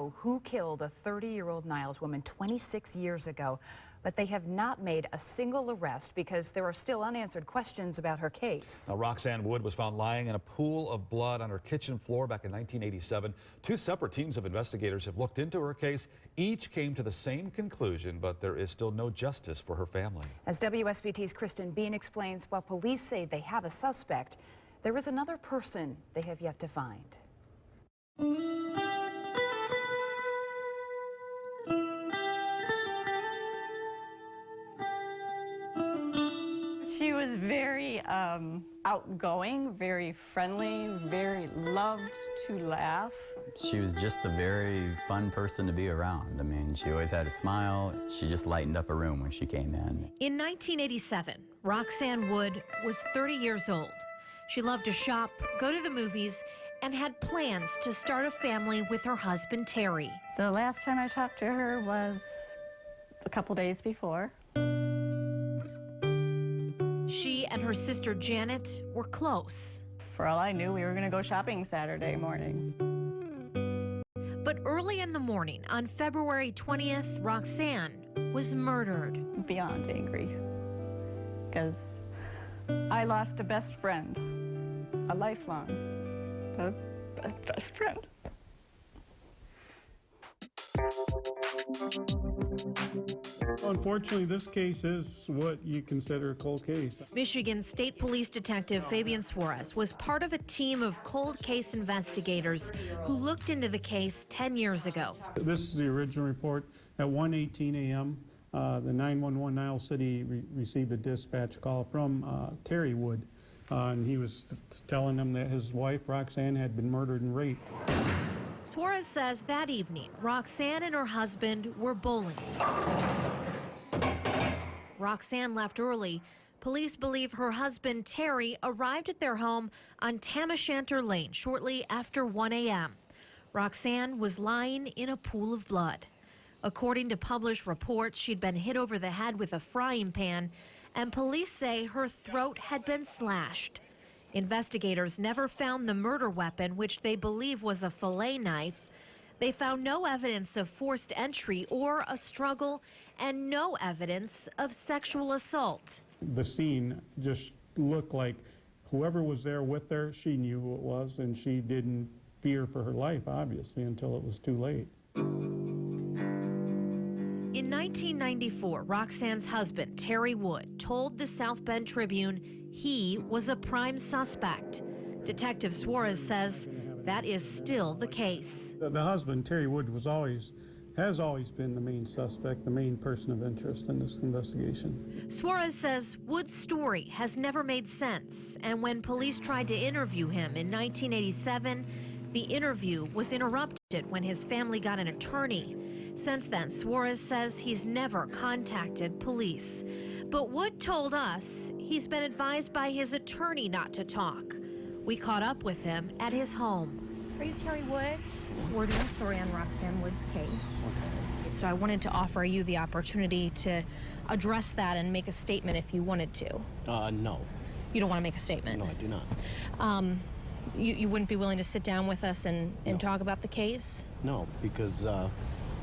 know who killed a 30-year-old Niles woman 26 years ago, but they have not made a single arrest because there are still unanswered questions about her case. Now, Roxanne Wood was found lying in a pool of blood on her kitchen floor back in 1987. Two separate teams of investigators have looked into her case. Each came to the same conclusion, but there is still no justice for her family. As WSBT's Kristen Bean explains, while police say they have a suspect, there is another person they have yet to find. She was very outgoing, very friendly, very loved to laugh. She was just a very fun person to be around. I mean, she always had a smile. She just lightened up a room when she came in. In 1987, Roxanne Wood was 30 years old. She loved to shop, go to the movies, and had plans to start a family with her husband, Terry. The last time I talked to her was a couple days before. She and her sister Janet were close. For all I knew, we were going to go shopping Saturday morning. But early in the morning, on February 20th, Roxanne was murdered. Beyond angry, because I lost a best friend, a lifelong best friend. Unfortunately, this case is what you consider a cold case. Michigan State Police Detective Fabian Suarez was part of a team of cold case investigators who looked into the case 10 years ago. This is the original report. At 1:18 a.m., the 911 Niles City received a dispatch call from Terry Wood, and he was telling them that his wife, Roxanne, had been murdered and raped. Suarez says that evening, Roxanne and her husband were bowling. Roxanne left early. Police believe her husband, Terry, arrived at their home on Tamashanter Lane shortly after 1 a.m. Roxanne was lying in a pool of blood. According to published reports, she'd been hit over the head with a frying pan, and police say her throat had been slashed. Investigators never found the murder weapon, which they believe was a fillet knife. They found no evidence of forced entry or a struggle, and no evidence of sexual assault. The scene just looked like whoever was there with her, she knew who it was, and she didn't fear for her life, obviously, until it was too late. In 1994, Roxanne's husband, Terry Wood, told the South Bend Tribune he was a prime suspect. Detective Suarez says that is still the case. The husband, Terry Wood, has always been the main suspect, the main person of interest in this investigation. Suarez says Wood's story has never made sense, and when police tried to interview him in 1987, the interview was interrupted when his family got an attorney. Since then, Suarez says he's never contacted police. But Wood told us he's been advised by his attorney not to talk. We caught up with him at his home. Are you Terry Wood? We're doing a story on Roxanne Wood's case. Okay. So I wanted to offer you the opportunity to address that and make a statement if you wanted to. No. You don't want to make a statement? No, I do not. You wouldn't be willing to sit down with us and No. talk about the case? No, because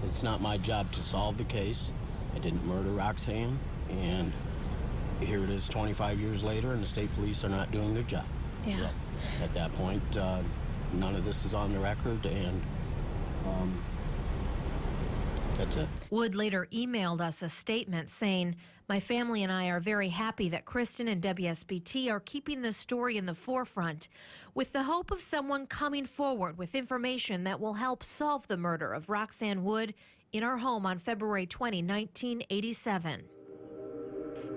it's not my job to solve the case. I didn't murder Roxanne, and here it is 25 years later, and the state police are not doing their job. Yeah. So, at that point, none of this is on the record, and that's it. Wood later emailed us a statement saying, "My family and I are very happy that Kristen and WSBT are keeping this story in the forefront with the hope of someone coming forward with information that will help solve the murder of Roxanne Wood in our home on February 20, 1987.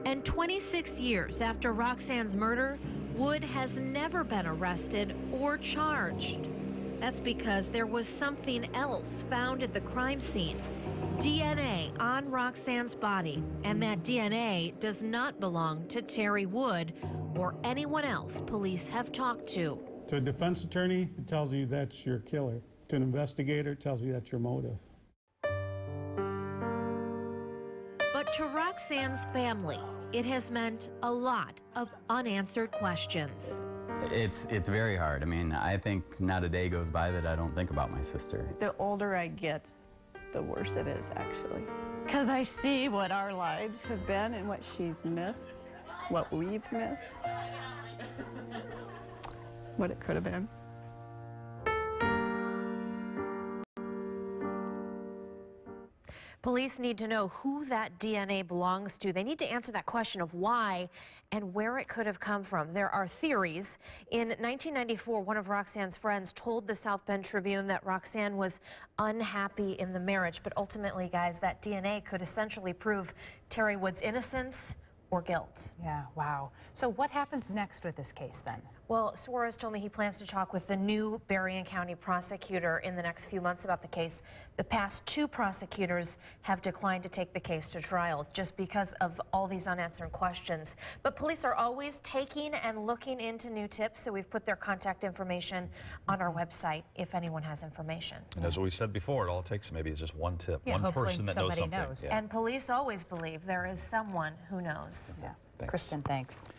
And 26 years after Roxanne's murder, Wood has never been arrested or charged. That's because there was something else found at the crime scene. DNA on Roxanne's body, and that DNA does not belong to Terry Wood or anyone else police have talked to. To a defense attorney, it tells you that's your killer. To an investigator, it tells you that's your motive. But to Roxanne's family, it has meant a lot of unanswered questions. It's very hard. I mean, I think not a day goes by that I don't think about my sister. The older I get, the worse it is, actually. Because I see what our lives have been and what she's missed, what we've missed, what it could have been. Police need to know who that DNA belongs to. They need to answer that question of why and where it could have come from. There are theories. In 1994, one of Roxanne's friends told the South Bend Tribune that Roxanne was unhappy in the marriage. But ultimately, guys, that DNA could essentially prove Terry Wood's innocence or guilt. Yeah, wow. So what happens next with this case then? Well, Suarez told me he plans to talk with the new Berrien County prosecutor in the next few months about the case. The past 2 prosecutors have declined to take the case to trial just because of all these unanswered questions. But police are always taking and looking into new tips, so we've put their contact information on our website if anyone has information. And as we said before, all it takes maybe is just one tip, one hopefully person that knows somebody something. knows. Yeah. And police always believe there is someone who knows. Yeah. Thanks. Kristen, thanks.